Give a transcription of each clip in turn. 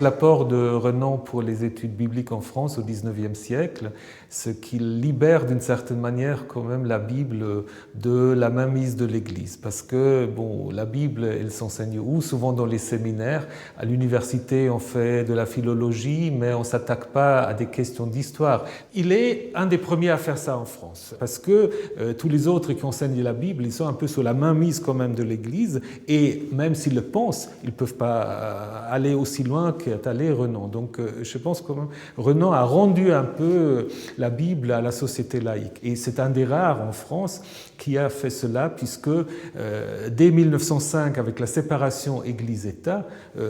L'apport de Renan pour les études bibliques en France au XIXe siècle, ce qu'il libère d'une certaine manière quand même la Bible de la mainmise de l'Église. Parce que bon, la Bible, elle s'enseigne où? Souvent dans les séminaires. À l'université, on fait de la philologie, mais on ne s'attaque pas à des questions d'histoire. Il est un des premiers à faire ça en France. Parce que tous les autres qui enseignent la Bible, ils sont un peu sous la mainmise quand même de l'Église. Et même s'ils le pensent, ils ne peuvent pas aller aussi loin qu'est allé Renan. Donc je pense que Renan a rendu un peu la Bible à la société laïque. Et c'est un des rares en France qui a fait cela, puisque dès 1905, avec la séparation Église-État,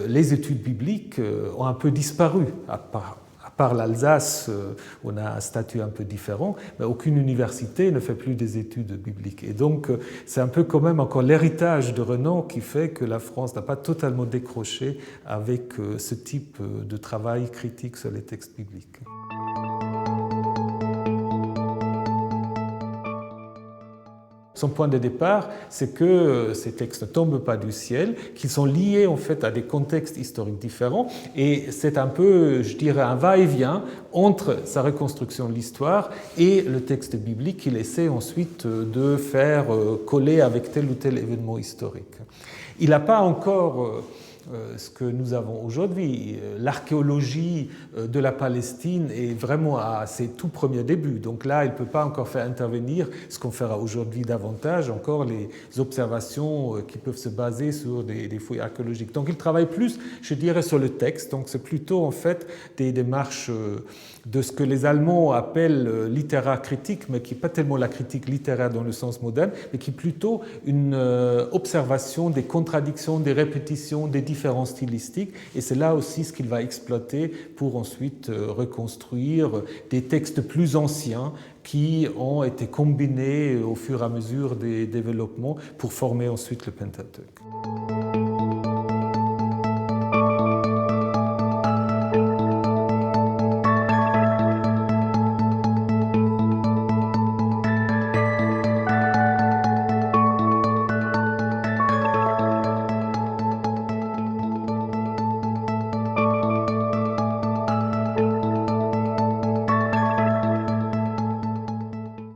les études bibliques ont un peu disparu, à part l'Alsace, on a un statut un peu différent, mais aucune université ne fait plus des études bibliques. Et donc, c'est un peu quand même encore l'héritage de Renan qui fait que la France n'a pas totalement décroché avec ce type de travail critique sur les textes bibliques. Son point de départ, c'est que ces textes ne tombent pas du ciel, qu'ils sont liés en fait à des contextes historiques différents, et c'est un peu, je dirais, un va-et-vient entre sa reconstruction de l'histoire et le texte biblique qu'il essaie ensuite de faire coller avec tel ou tel événement historique. Il n'a pas encore ce que nous avons aujourd'hui. L'archéologie de la Palestine est vraiment à ses tout premiers débuts. Donc là, il ne peut pas encore faire intervenir ce qu'on fera aujourd'hui davantage, encore les observations qui peuvent se baser sur des fouilles archéologiques. Donc il travaille plus, je dirais, sur le texte. Donc c'est plutôt en fait des démarches de ce que les Allemands appellent littéraire critique, mais qui n'est pas tellement la critique littéraire dans le sens moderne, mais qui est plutôt une observation des contradictions, des répétitions, des différences stylistiques. Et c'est là aussi ce qu'il va exploiter pour ensuite reconstruire des textes plus anciens qui ont été combinés au fur et à mesure des développements pour former ensuite le Pentateuque.